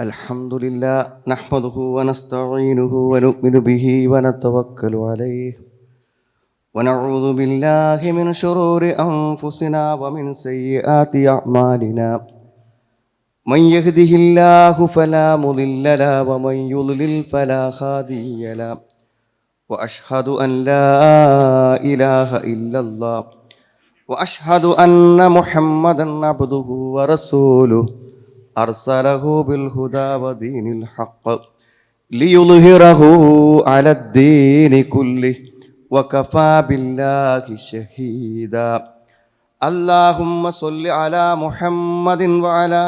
الحمد لله نحمده ونستعينه ونؤمن به ونتوكل عليه ونعوذ بالله من شرور أنفسنا ومن سيئات أعمالنا من يهده الله فلا مضل له ومن يضلل فلا هادي له وأشهد أن لا إله إلا الله وأشهد أن محمدا عبده ورسوله أرسله بالهدى ودين الحق ليظهره على الدين كله وكفى بالله شهيدا اللهم صل على محمد وعلى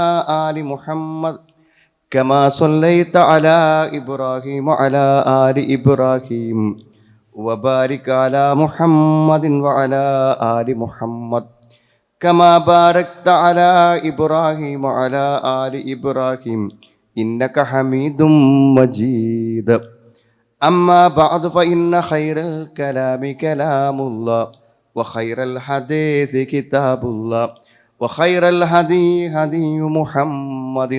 آل محمد كما صليت على إبراهيم وعلى آل إبراهيم وبارك على محمد وعلى آل محمد كما باركت على إبراهيم وعلى آل إبراهيم إنك حميد مجيد أما بعد فإن خير الكلام كلام الله وخير الحديث كتاب الله وخير الهدي هدي محمد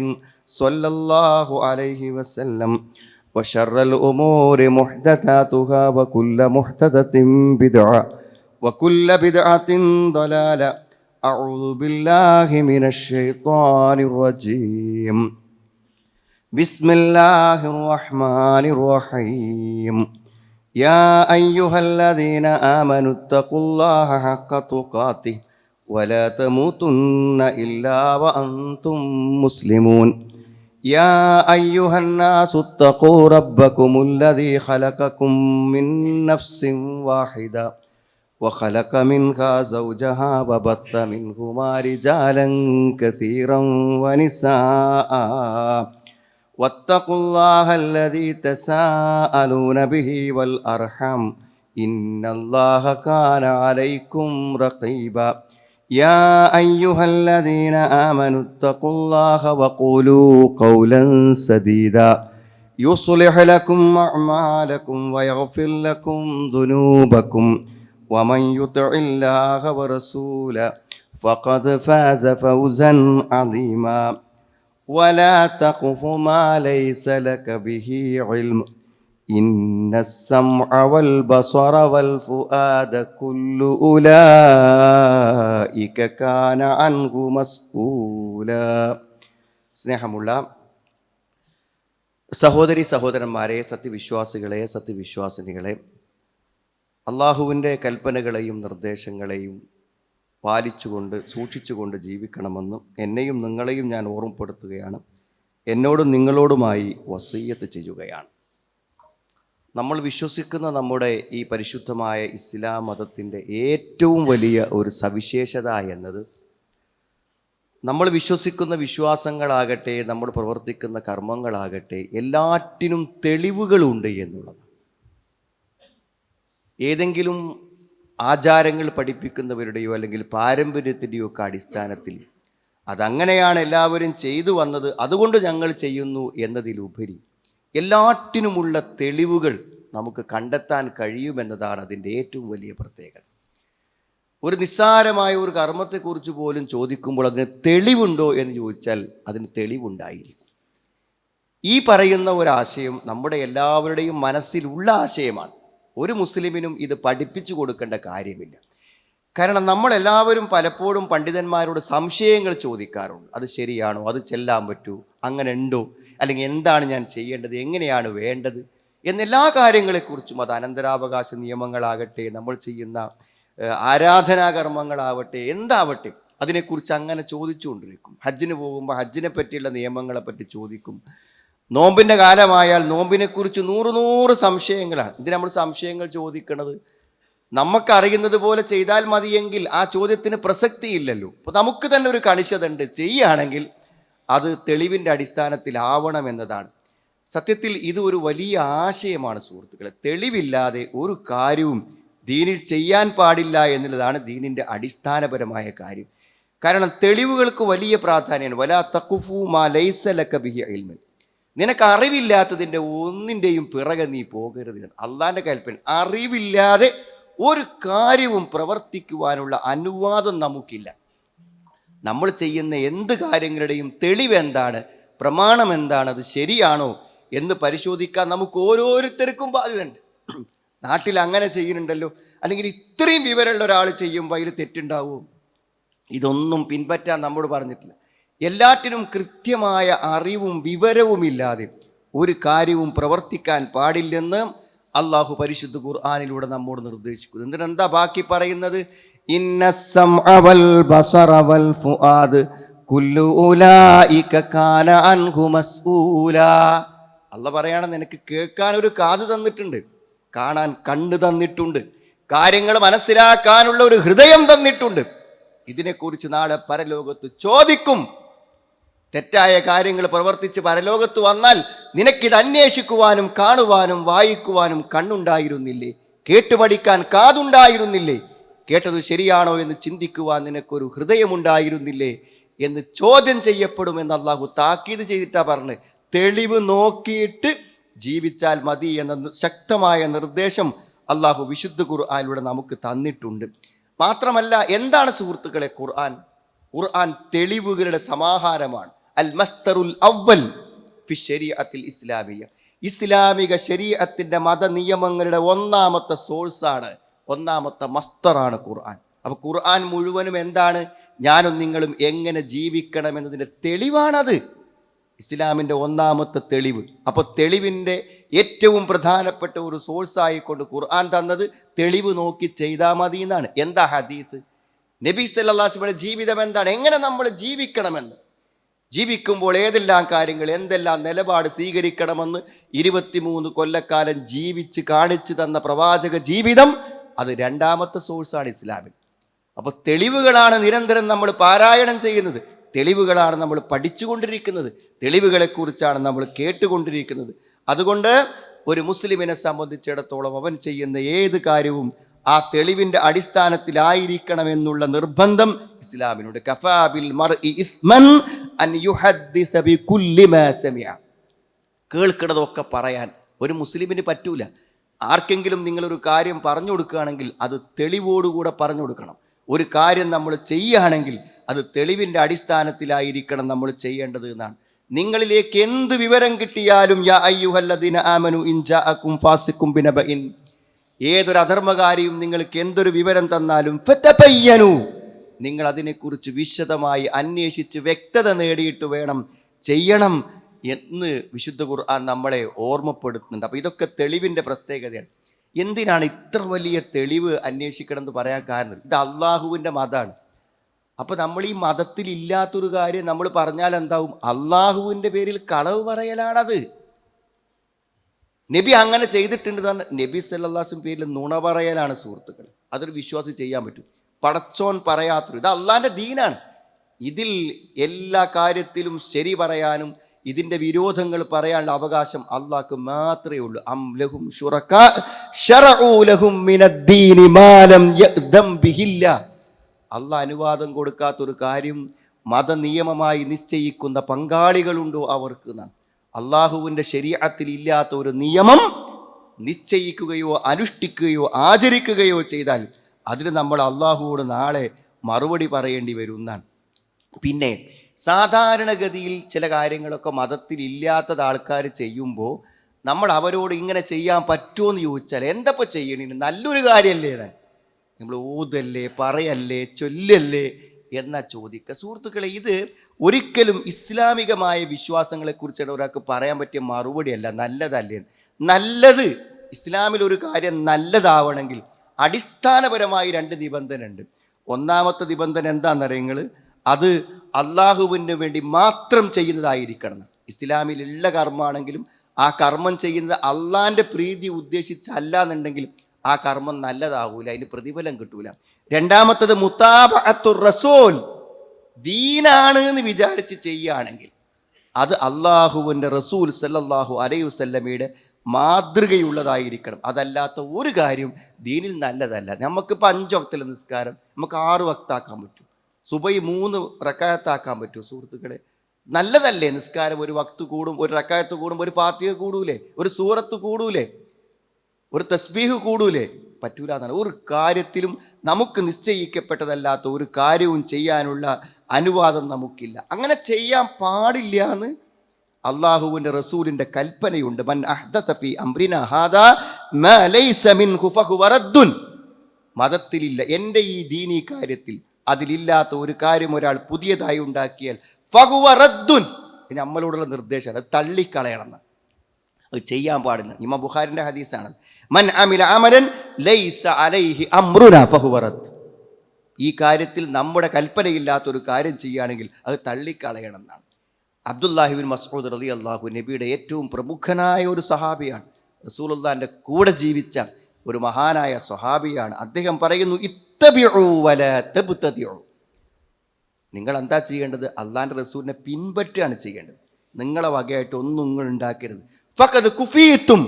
صلى الله عليه وسلم وشر الأمور محدثاتها وكل محدثة بدعة وكل بدعة ضلالة أعوذ بالله من الشيطان الرجيم بسم الله الرحمن الرحيم يا أيها الذين آمنوا اتقوا الله حق تقاته ولا تموتن إلا وأنتم مسلمون يا أيها الناس اتقوا ربكم الذي خلقكم من نفس واحدة وخلق منها زوجها وبث منهما رجالا كثيرا ونساء واتقوا الله الذي تساءلون به والأرحام إن الله كان عليكم رقيبا يا أيها الذين آمنوا اتقوا الله وقولوا قولا سديدا يصلح لكم أعمالكم ويغفر لكم ذنوبكم ومن يطع الله ورسوله فقد فاز فوزا عظيما ولا تقف ما ليس لك به علم إن السمع والبصر والفؤاد كل أولئك كان عنه مسؤولا. സ്നേഹമുള്ള സഹോദരി സഹോദരന്മാരെ, സത്യവിശ്വാസികളെ, സത്യവിശ്വാസിനികളെ, അള്ളാഹുവിൻ്റെ കൽപ്പനകളെയും നിർദ്ദേശങ്ങളെയും പാലിച്ചുകൊണ്ട് സൂക്ഷിച്ചുകൊണ്ട് ജീവിക്കണമെന്നും എന്നെയും നിങ്ങളെയും ഞാൻ ഓർമ്മപ്പെടുത്തുകയാണ്. എന്നോടും നിങ്ങളോടുമായി വസിയ്യത്ത് ചെയ്യുകയാണ്. നമ്മൾ വിശ്വസിക്കുന്ന നമ്മുടെ ഈ പരിശുദ്ധമായ ഇസ്ലാം മതത്തിൻ്റെ ഏറ്റവും വലിയ ഒരു സവിശേഷത എന്നത് നമ്മൾ വിശ്വസിക്കുന്ന വിശ്വാസങ്ങളാകട്ടെ, നമ്മൾ പ്രവർത്തിക്കുന്ന കർമ്മങ്ങളാകട്ടെ, എല്ലാറ്റിനും തെളിവുകളുണ്ട് എന്നുള്ളതാണ്. ഏതെങ്കിലും ആചാരങ്ങൾ പഠിപ്പിക്കുന്നവരുടെയോ അല്ലെങ്കിൽ പാരമ്പര്യത്തിൻ്റെയോ ഒക്കെ അടിസ്ഥാനത്തിൽ അതങ്ങനെയാണ് എല്ലാവരും ചെയ്തു വന്നത്, അതുകൊണ്ട് ഞങ്ങൾ ചെയ്യുന്നു എന്നതിലുപരി എല്ലാറ്റിനുമുള്ള തെളിവുകൾ നമുക്ക് കണ്ടെത്താൻ കഴിയുമെന്നതാണ് അതിൻ്റെ ഏറ്റവും വലിയ പ്രത്യേകത. ഒരു നിസ്സാരമായ ഒരു കർമ്മത്തെക്കുറിച്ച് പോലും ചോദിക്കുമ്പോൾ അതിന് തെളിവുണ്ടോ എന്ന് ചോദിച്ചാൽ അതിന് തെളിവുണ്ടായിരിക്കും. ഈ പറയുന്ന ഒരാശയം നമ്മുടെ എല്ലാവരുടെയും മനസ്സിലുള്ള ആശയമാണ്. ഒരു മുസ്ലിമിനും ഇത് പഠിപ്പിച്ചു കൊടുക്കേണ്ട കാര്യമില്ല. കാരണം നമ്മളെല്ലാവരും പലപ്പോഴും പണ്ഡിതന്മാരോട് സംശയങ്ങൾ ചോദിക്കാറുണ്ട്. അത് ശരിയാണോ, അത് ചെല്ലാൻ പറ്റൂ, അങ്ങനെ ഉണ്ടോ, അല്ലെങ്കിൽ എന്താണ് ഞാൻ ചെയ്യേണ്ടത്, എങ്ങനെയാണ് വേണ്ടത് എന്നെല്ലാ കാര്യങ്ങളെക്കുറിച്ചും, അത് അനന്തരാവകാശ നിയമങ്ങളാകട്ടെ, നമ്മൾ ചെയ്യുന്ന ആരാധനാകർമ്മങ്ങളാവട്ടെ, എന്താവട്ടെ, അതിനെക്കുറിച്ച് അങ്ങനെ ചോദിച്ചുകൊണ്ടിരിക്കും. ഹജ്ജിന് പോകുമ്പോൾ ഹജ്ജിനെ പറ്റിയുള്ള നിയമങ്ങളെപ്പറ്റി ചോദിക്കും. നോമ്പിൻ്റെ കാലമായാൽ നോമ്പിനെക്കുറിച്ച് 100 സംശയങ്ങളാണ്. ഇത് നമ്മൾ സംശയങ്ങൾ ചോദിക്കുന്നത് നമുക്കറിയുന്നത് പോലെ ചെയ്താൽ മതിയെങ്കിൽ ആ ചോദ്യത്തിന് പ്രസക്തിയില്ലല്ലോ. അപ്പോൾ നമുക്ക് തന്നെ ഒരു കണിശത ഉണ്ട്, ചെയ്യുകയാണെങ്കിൽ അത് തെളിവിൻ്റെ അടിസ്ഥാനത്തിലാവണം എന്നതാണ്. സത്യത്തിൽ ഇത് ഒരു വലിയ ആശയമാണ് സുഹൃത്തുക്കളെ. തെളിവില്ലാതെ ഒരു കാര്യവും ദീനിൽ ചെയ്യാൻ പാടില്ല എന്നുള്ളതാണ് ദീനിൻ്റെ അടിസ്ഥാനപരമായ കാര്യം. കാരണം തെളിവുകൾക്ക് വലിയ പ്രാധാന്യമാണ്. വലാ തഖുഫു മാ ലൈസ ലക ബിഹി ഇൽമൻ. നിനക്ക് അറിവില്ലാത്തതിൻ്റെ ഒന്നിൻ്റെയും പിറകെ നീ പോകരുത്. അള്ളാൻ്റെ കൽപ്പന. അറിവില്ലാതെ ഒരു കാര്യവും പ്രവർത്തിക്കുവാനുള്ള അനുവാദം നമുക്കില്ല. നമ്മൾ ചെയ്യുന്ന എന്ത് കാര്യങ്ങളുടെയും തെളിവെന്താണ്? പ്രമാണം എന്താണ്, അത് ശരിയാണോ എന്ന് പരിശോധിക്കാൻ നമുക്ക് ഓരോരുത്തർക്കും ബാധ്യതയുണ്ട്. നാട്ടിൽ അങ്ങനെ ചെയ്യുന്നുണ്ടല്ലോ, അല്ലെങ്കിൽ ഇത്രയും വിവരമുള്ള ഒരാൾ ചെയ്യുമ്പോൾ അതിൽ തെറ്റുണ്ടാവുമോ? ഇതൊന്നും പിൻപറ്റാൻ നമ്മോട് പറഞ്ഞിട്ടില്ല. എല്ലാറ്റിനും കൃത്യമായ അറിവും വിവരവുമില്ലാതെ ഒരു കാര്യവും പ്രവർത്തിക്കാൻ പാടില്ലെന്ന് അള്ളാഹു പരിശുദ്ധ ഖുർആനിലൂടെ നമ്മോട് നിർദ്ദേശിക്കുന്നു. എന്തിനെന്താ ബാക്കി പറയുന്നത്? ഇന്ന സമഅ വൽ ബസറ വൽ ഫുആദ് കുല്ലു ഉലൈക കാന അൻഹു മസ്ഊലാ. അള്ളാഹ് പറയാണ്, നിനക്ക് കേൾക്കാൻ ഒരു കാത് തന്നിട്ടുണ്ട്, കാണാൻ കണ്ണ് തന്നിട്ടുണ്ട്, കാര്യങ്ങൾ മനസ്സിലാക്കാനുള്ള ഒരു ഹൃദയം തന്നിട്ടുണ്ട്. ഇതിനെക്കുറിച്ച് നാളെ പരലോകത്ത് ചോദിക്കും. തെറ്റായ കാര്യങ്ങൾ പ്രവർത്തിച്ച് പരലോകത്ത് വന്നാൽ നിനക്കിത് അന്വേഷിക്കുവാനും കാണുവാനും വായിക്കുവാനും കണ്ണുണ്ടായിരുന്നില്ലേ? കേട്ടുപഠിക്കാൻ കാതുണ്ടായിരുന്നില്ലേ? കേട്ടത് ശരിയാണോ എന്ന് ചിന്തിക്കുവാൻ നിനക്കൊരു ഹൃദയമുണ്ടായിരുന്നില്ലേ എന്ന് ചോദ്യം ചെയ്യപ്പെടുമെന്ന് അള്ളാഹു താക്കീത് ചെയ്തിട്ടാ പറഞ്ഞ്. തെളിവ് നോക്കിയിട്ട് ജീവിച്ചാൽ മതി എന്ന ശക്തമായ നിർദ്ദേശം അള്ളാഹു വിശുദ്ധ ഖുർആനിലൂടെ നമുക്ക് തന്നിട്ടുണ്ട്. മാത്രമല്ല, എന്താണ് സുഹൃത്തുക്കളെ ഖുർആൻ? ഖുർആൻ തെളിവുകളുടെ സമാഹാരമാണ്. അൽ മസ്തറുൽ അവ്വൽ ഫി ശരീഅത്തിൽ ഇസ്ലാമിയ. ഇസ്ലാമിക ശരീഅത്തിന്റെ മത നിയമങ്ങളുടെ ഒന്നാമത്തെ സോഴ്സാണ്, ഒന്നാമത്തെ മസ്തറാണ് ഖുർആൻ. അപ്പൊ ഖുർആൻ മുഴുവനും എന്താണ്? ഞാനും നിങ്ങളും എങ്ങനെ ജീവിക്കണം എന്നതിൻ്റെ തെളിവാണത്. ഇസ്ലാമിൻ്റെ ഒന്നാമത്തെ തെളിവ്. അപ്പോൾ തെളിവിൻ്റെ ഏറ്റവും പ്രധാനപ്പെട്ട ഒരു സോഴ്സായിക്കൊണ്ട് ഖുർആൻ തന്നത് തെളിവ് നോക്കി ചെയ്താൽ മതി എന്നാണ്. എന്താ ഹദീത്ത്? നബി സല്ലല്ലാഹു അലൈഹി വസല്ലമയുടെ ജീവിതം എന്താണ്, എങ്ങനെ നമ്മൾ ജീവിക്കണമെന്ന്, ജീവിക്കുമ്പോൾ ഏതെല്ലാം കാര്യങ്ങൾ, എന്തെല്ലാം നിലപാട് സ്വീകരിക്കണമെന്ന് 23 കൊല്ലക്കാലം ജീവിച്ച് കാണിച്ചു തന്ന പ്രവാചക ജീവിതം, അത് രണ്ടാമത്തെ സോഴ്സാണ് ഇസ്ലാമിൽ. അപ്പോൾ തെളിവുകളാണ് നിരന്തരം നമ്മൾ പാരായണം ചെയ്യുന്നത്, തെളിവുകളാണ് നമ്മൾ പഠിച്ചുകൊണ്ടിരിക്കുന്നത്, തെളിവുകളെക്കുറിച്ചാണ് നമ്മൾ കേട്ടുകൊണ്ടിരിക്കുന്നത്. അതുകൊണ്ട് ഒരു മുസ്ലിമിനെ സംബന്ധിച്ചിടത്തോളം അവൻ ചെയ്യുന്ന ഏത് കാര്യവും ആ തെളിവിൻ്റെ അടിസ്ഥാനത്തിലായിരിക്കണമെന്നുള്ള നിർബന്ധം ഇസ്ലാമിനുണ്ട്. കഫാ ബിൽ മർഇ ഇസ്മൻ അൻ യുഹദ്ദിസ ബികുല്ലി മാ സമിഅ. കേൾക്കുന്നതൊക്കെ പറയാൻ ഒരു മുസ്ലിമിന് പറ്റൂല. ആർക്കെങ്കിലും നിങ്ങളൊരു കാര്യം പറഞ്ഞു കൊടുക്കുകയാണെങ്കിൽ അത് തെളിവോടുകൂടെ പറഞ്ഞു കൊടുക്കണം. ഒരു കാര്യം നമ്മൾ ചെയ്യുകയാണെങ്കിൽ അത് തെളിവിൻ്റെ അടിസ്ഥാനത്തിലായിരിക്കണം നമ്മൾ ചെയ്യേണ്ടത് എന്നാണ്. നിങ്ങളിലേക്ക് എന്ത് വിവരം കിട്ടിയാലും യാ അയ്യുഹല്ലദീന ആമനു ഇൻ ജാഅകും ഫാസിഖും ബിനബഇൻ, ഏതൊരു അധർമ്മകാരിയും നിങ്ങൾക്ക് എന്തൊരു വിവരം തന്നാലും ഫതബയ്യനു, നിങ്ങൾ അതിനെക്കുറിച്ച് വിശദമായി അന്വേഷിച്ച് വ്യക്തത നേടിയിട്ട് വേണം ചെയ്യണം എന്ന് വിശുദ്ധ ഖുർആൻ നമ്മളെ ഓർമ്മപ്പെടുത്തുന്നുണ്ട്. അപ്പോൾ ഇതൊക്കെ തെളിവിൻ്റെ പ്രത്യേകതയാണ്. എന്തിനാണ് ഇത്ര വലിയ തെളിവ് അന്വേഷിക്കണം എന്ന് പറയാൻ കാരണം? ഇത് അള്ളാഹുവിൻ്റെ മതമാണ്. അപ്പോൾ നമ്മൾ ഈ മതത്തിൽ ഇല്ലാത്തൊരു കാര്യം നമ്മൾ പറഞ്ഞാൽ എന്താവും? അള്ളാഹുവിൻ്റെ പേരിൽ കളവ് പറയലാണത്. നബി അങ്ങനെ ചെയ്തിട്ടുണ്ട് തന്നെ. നബി സല്ലല്ലാഹു അലൈഹി വസല്ലം പേരിൽ നുണ പറയലാണ് സുഹൃത്തുക്കൾ. അതൊരു വിശ്വാസി ചെയ്യാൻ പറ്റും. പടച്ചോൻ പറയാത്തൊരു, ഇത് അള്ളാഹിൻ്റെ ദീനാണ്. ഇതിൽ എല്ലാ കാര്യത്തിലും ശരി പറയാനും ഇതിൻ്റെ വിരോധങ്ങൾ പറയാനുള്ള അവകാശം അള്ളാഹ്ക്ക് മാത്രമേ ഉള്ളൂ. അം ലഹും ശുറകാ ശറഉ ലഹും മിനദ്ദീനി മാ ലം യഅ്ദം ബിഹില്ലാ. അള്ളാഹ് അനുവാദം കൊടുക്കാത്തൊരു കാര്യം മതനിയമമായി നിശ്ചയിക്കുന്ന പങ്കാളികളുണ്ടോ അവർക്ക് എന്നാണ്. അള്ളാഹുവിൻ്റെ ശരീഅത്തിൽ ഇല്ലാത്ത ഒരു നിയമം നിശ്ചയിക്കുകയോ അനുഷ്ഠിക്കുകയോ ആചരിക്കുകയോ ചെയ്താൽ അതിന് നമ്മൾ അള്ളാഹുവോട് നാളെ മറുപടി പറയേണ്ടി വരും എന്നാണ്. പിന്നെ സാധാരണഗതിയിൽ ചില കാര്യങ്ങളൊക്കെ മതത്തിൽ ഇല്ലാത്തത് ആൾക്കാർ ചെയ്യുമ്പോൾ നമ്മൾ അവരോട് ഇങ്ങനെ ചെയ്യാൻ പറ്റുമോ എന്ന് ചോദിച്ചാൽ എന്തപ്പോൾ ചെയ്യണേ? നല്ലൊരു കാര്യമല്ലേ താൻ, നമ്മൾ ഓതല്ലേ, പറയല്ലേ, ചൊല്ലല്ലേ എന്നാ ചോദിക്കുക. സുഹൃത്തുക്കളെ, ഇത് ഒരിക്കലും ഇസ്ലാമികമായ വിശ്വാസങ്ങളെക്കുറിച്ചാണ് ഒരാൾക്ക് പറയാൻ പറ്റിയ മറുപടിയല്ല. നല്ലതല്ലേ? നല്ലത്, ഇസ്ലാമിൽ ഒരു കാര്യം നല്ലതാവണമെങ്കിൽ അടിസ്ഥാനപരമായി 2 നിബന്ധന ഉണ്ട്. ഒന്നാമത്തെ നിബന്ധന എന്താണെന്നറിയുങ്ങൾ? അത് അള്ളാഹുവിന് വേണ്ടി മാത്രം ചെയ്യുന്നതായിരിക്കണം. ഇസ്ലാമിലുള്ള കർമ്മമാണെങ്കിലും ആ കർമ്മം ചെയ്യുന്നത് അള്ളാഹിൻ്റെ പ്രീതി ഉദ്ദേശിച്ചല്ല എന്നുണ്ടെങ്കിൽ ആ കർമ്മം നല്ലതാവൂല, അതിന് പ്രതിഫലം കിട്ടൂല. രണ്ടാമത്തത് മുതാബഅത്തുർ റസൂൽ, ദീനാണ് എന്ന് വിചാരിച്ച് ചെയ്യുകയാണെങ്കിൽ അത് അള്ളാഹുവിൻ്റെ റസൂൽ സല്ലല്ലാഹു അലൈഹി വസല്ലമയുടെ മാതൃകയുള്ളതായിരിക്കണം. അതല്ലാത്ത ഒരു കാര്യം ദീനിൽ നല്ലതല്ല. നമുക്കിപ്പോൾ 5 വക്തിലെ നിസ്കാരം നമുക്ക് 6 വക്താക്കാൻ പറ്റും, സുബൈ 3 റക്അത്താക്കാൻ പറ്റും. സുഹൃത്തുക്കളെ, നല്ലതല്ലേ? നിസ്കാരം ഒരു വക്ത് കൂടും, ഒരു റക്അത്ത് കൂടും, ഒരു ഫാത്തിഹ കൂടൂലേ, ഒരു സൂറത്ത് കൂടൂലേ, ഒരു തസ്ബീഹ് കൂടൂലേ? പറ്റൂല എന്നാണ്. ഒരു കാര്യത്തിലും നമുക്ക് നിശ്ചയിക്കപ്പെട്ടതല്ലാത്ത ഒരു കാര്യവും ചെയ്യാനുള്ള അനുവാദം നമുക്കില്ല. അങ്ങനെ ചെയ്യാൻ പാടില്ല എന്ന് അള്ളാഹുവിൻ്റെ റസൂലിൻ്റെ കൽപ്പനയുണ്ട്, മൻ അഹ്ദസ ഫീ അംറിനാ ഹാദാ മാ ലൈസ മിൻഹു ഫഹുവ റദ്ദുൻ. മതത്തിലില്ല, എൻ്റെ ഈ ദീനീ കാര്യത്തിൽ അതിലില്ലാത്ത ഒരു കാര്യം ഒരാൾ പുതിയതായി ഉണ്ടാക്കിയാൽ ഫഹുവ റദ്ദുൻ, നമ്മളോടുള്ള നിർദ്ദേശമാണ്, അത് തള്ളിക്കളയണം, അത് ചെയ്യാൻ പാടില്ല. ഇമാം ബുഖാരിൻ്റെ ഹദീസാണ്, മൻ അമില അമലൻ ലൈസ അലൈഹി അംറുനാ ഫഹുവ റദ്ദ്. ഈ കാര്യത്തിൽ നമ്മുടെ കൽപ്പനയില്ലാത്തൊരു കാര്യം ചെയ്യുകയാണെങ്കിൽ അത് തള്ളിക്കളയണം എന്നാണ്. അബ്ദുല്ലാഹിബിൻ മസ്ഊദ് റളിയല്ലാഹു നബിയുടെ ഏറ്റവും പ്രമുഖനായ ഒരു സഹാബിയാണ്, റസൂലുള്ളാഹിന്റെ കൂടെ ജീവിച്ച ഒരു മഹാനായ സ്വഹാബിയാണ്. അദ്ദേഹം പറയുന്നു, ഇത്തബിഉ വലാ തബ്തദിഉ. നിങ്ങൾ എന്താ ചെയ്യേണ്ടത്? അള്ളാഹിൻ്റെ റസൂലിനെ പിൻപറ്റുകയാണ് ചെയ്യേണ്ടത്. നിങ്ങളെ വകയായിട്ട് ഒന്നും നിങ്ങൾ ഉണ്ടാക്കരുത്. ഫഖദ് കുഫീതും,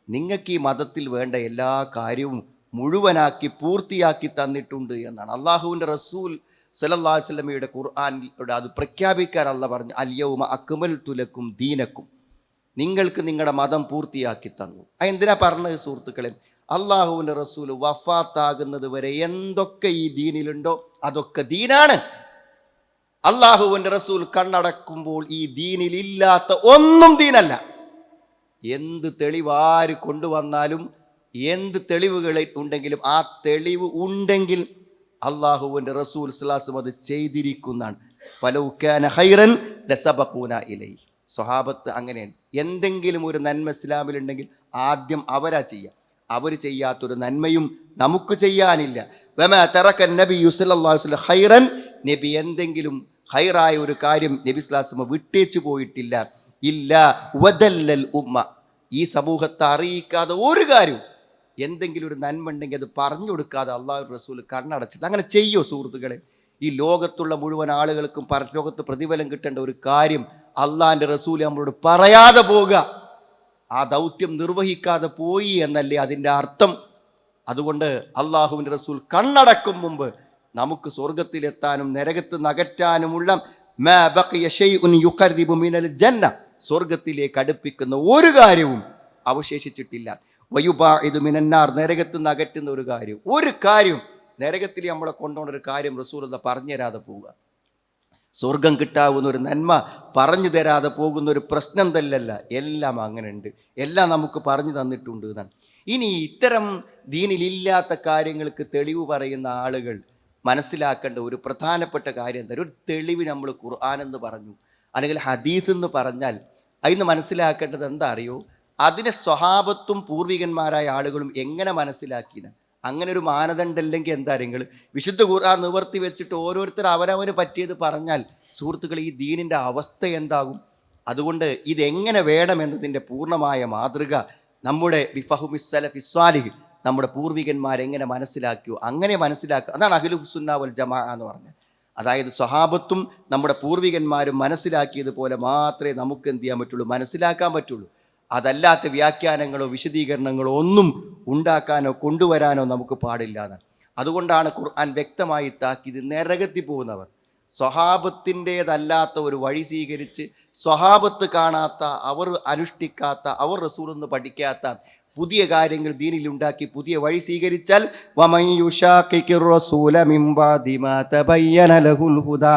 നിങ്ങൾക്ക് ഈ മതത്തിൽ വേണ്ട എല്ലാ കാര്യവും മുഴുവനാക്കി പൂർത്തിയാക്കി തന്നിട്ടുണ്ട് എന്നാണ് അള്ളാഹുവിൻ്റെ റസൂൽ സല്ലല്ലാഹു അലൈഹി വസല്ലമയുടെ ഖുർആനിലൂടെ അത് പ്രഖ്യാപിക്കാൻ അല്ലാഹ് പറഞ്ഞു, അൽ യൗമ അക്മൽതു ലക്കും ദീനക്കും, നിങ്ങൾക്ക് നിങ്ങളുടെ മതം പൂർത്തിയാക്കി തന്നു. എന്തിനാ പറഞ്ഞത് സുഹൃത്തുക്കളെ? അള്ളാഹുവിൻ്റെ റസൂൽ വഫാത്താകുന്നത് വരെ എന്തൊക്കെ ഈ ദീനിലുണ്ടോ അതൊക്കെ ദീനാണ്. അള്ളാഹുവിൻ്റെ റസൂൽ കണ്ണടക്കുമ്പോൾ ഈ ദീനിലില്ലാത്ത ഒന്നും ദീനല്ല. എന്ത് തെളിവാര് കൊണ്ടുവന്നാലും, എന്ത് തെളിവുകൾ ഉണ്ടെങ്കിലും, ആ തെളിവ് ഉണ്ടെങ്കിൽ അള്ളാഹുവിൻ്റെ റസൂൽ സ്വല്ലല്ലാഹു അലൈഹി വസല്ലം അത് ചെയ്തിരിക്കുന്നതാണ്. ഫലൗ കാന ഖൈറൻ ലസബഖൂന ഇലൈഹി. സ്വഹാബത്ത് അങ്ങനെയാണ്. എന്തെങ്കിലും ഒരു നന്മ ഇസ്ലാമിലുണ്ടെങ്കിൽ ആദ്യം അവരാ ചെയ്യുക. അവർ ചെയ്യാത്തൊരു നന്മയും നമുക്ക് ചെയ്യാനില്ല. വമാ തറക നബിയു സല്ലല്ലാഹു അലൈഹി വസല്ലം ഖൈറൻ, നബി എന്തെങ്കിലും ഖൈറായ ഒരു കാര്യം നബി സ്വല്ലല്ലാഹു അലൈഹി വസല്ലം വിട്ടേച്ചു പോയിട്ടില്ല. ഇല്ല വദല്ലൽ ഉമ്മ, ഈ സമൂഹത്തെ അറിയിക്കാതെ ഒരു കാര്യവും, എന്തെങ്കിലും ഒരു നന്മ ഉണ്ടെങ്കിൽ അത് പറഞ്ഞു കൊടുക്കാതെ അള്ളാഹു റസൂൽ കണ്ണടച്ചിട്ട് അങ്ങനെ ചെയ്യോ സുഹൃത്തുക്കളെ? ഈ ലോകത്തുള്ള മുഴുവൻ ആളുകൾക്കും പരലോകത്ത് പ്രതിഫലം കിട്ടേണ്ട ഒരു കാര്യം അള്ളാഹിൻ്റെ റസൂൽ നമ്മളോട് പറയാതെ പോകുക, ആ ദൗത്യം നിർവഹിക്കാതെ പോയി എന്നല്ലേ അതിൻ്റെ അർത്ഥം. അതുകൊണ്ട് അള്ളാഹുവിൻ്റെ റസൂൽ കണ്ണടക്കും മുമ്പ് നമുക്ക് സ്വർഗത്തിലെത്താനും നരകത്ത് നകറ്റാനുമുള്ള മാ ബഖിയ ശൈഉൻ യുഖർരിബു മിനൽ ജന്ന, സ്വർഗത്തിലേക്ക് അടുപ്പിക്കുന്ന ഒരു കാര്യവും അവശേഷിച്ചിട്ടില്ല. വയുബാഇദു മിനന്നാർ, നരകത്ത് നകറ്റുന്ന ഒരു കാര്യം നരകത്തിൽ നമ്മളെ കൊണ്ടുപോകുന്ന ഒരു കാര്യം റസൂലുള്ളാഹി പറഞ്ഞു തരാതെ പോവുക. സ്വർഗം കിട്ടാവുന്ന ഒരു നന്മ പറഞ്ഞു തരാതെ പോകുന്ന ഒരു പ്രശ്നം തല്ലല്ല. എല്ലാം അങ്ങനെ ഉണ്ട്, എല്ലാം നമുക്ക് പറഞ്ഞു തന്നിട്ടുണ്ട് എന്നാണ്. ഇനി ഇത്തരം ദീനിലില്ലാത്ത കാര്യങ്ങൾക്ക് തെളിവ് പറയുന്ന ആളുകൾ മനസ്സിലാക്കേണ്ട ഒരു പ്രധാനപ്പെട്ട കാര്യം എന്താ? ഒരു തെളിവ് നമ്മൾ ഖുർആൻ എന്ന് പറഞ്ഞു അല്ലെങ്കിൽ ഹദീസ് എന്ന് പറഞ്ഞാൽ അതിന് മനസ്സിലാക്കേണ്ടത് എന്താ അറിയോ? അതിനെ സ്വഹാബത്തും പൂർവികന്മാരായ ആളുകളും എങ്ങനെ മനസ്സിലാക്കിയത്? അങ്ങനെ ഒരു മാനദണ്ഡമില്ലെങ്കിൽ എന്താ നിങ്ങൾ വിശുദ്ധ ഖുർആൻ നിവർത്തി വെച്ചിട്ട് ഓരോരുത്തർ അവനവന് പറ്റിയത് പറഞ്ഞാൽ സുഹൃത്തുക്കൾ ഈ ദീനിൻ്റെ അവസ്ഥ എന്താകും? അതുകൊണ്ട് ഇതെങ്ങനെ വേണമെന്നതിൻ്റെ പൂർണ്ണമായ മാതൃക നമ്മുടെ ബിഫഹുമിസ്സലഫിസ്വാലിഹ്, നമ്മുടെ പൂർവികന്മാരെങ്ങനെ മനസ്സിലാക്കിയോ അങ്ങനെ മനസ്സിലാക്കുക. അതാണ് അഹ്ലുസുന്ന വൽ ജമാഅ എന്ന് പറഞ്ഞത്. അതായത് സ്വഹാബത്തും നമ്മുടെ പൂർവികന്മാരും മനസ്സിലാക്കിയതുപോലെ മാത്രമേ നമുക്ക് എന്ത് ചെയ്യാൻ പറ്റുള്ളൂ, മനസ്സിലാക്കാൻ പറ്റുള്ളൂ. അതല്ലാത്ത വ്യാഖ്യാനങ്ങളോ വിശദീകരണങ്ങളോ ഒന്നും ഉണ്ടാക്കാനോ കൊണ്ടുവരാനോ നമുക്ക് പാടില്ല എന്നാണ്. അതുകൊണ്ടാണ് ഖുർആൻ വ്യക്തമായി താക്കീത്, നരകത്തിൽ പോകുന്നവർ സ്വഹാബത്തിൻ്റേതല്ലാത്ത ഒരു വഴി സ്വീകരിച്ച് സ്വഹാബത്ത് കാണാത്ത, അവർ അനുഷ്ഠിക്കാത്ത, അവർ റസൂലൊന്ന് പഠിക്കാത്ത പുതിയ കാര്യങ്ങൾ ദീനിലുണ്ടാക്കി പുതിയ വഴി സ്വീകരിച്ചാൽ വമൻ യുശാഖിഖിർ റസൂല മിൻ ബഅദി മാ തബയ്യന ലഹുൽ ഹുദാ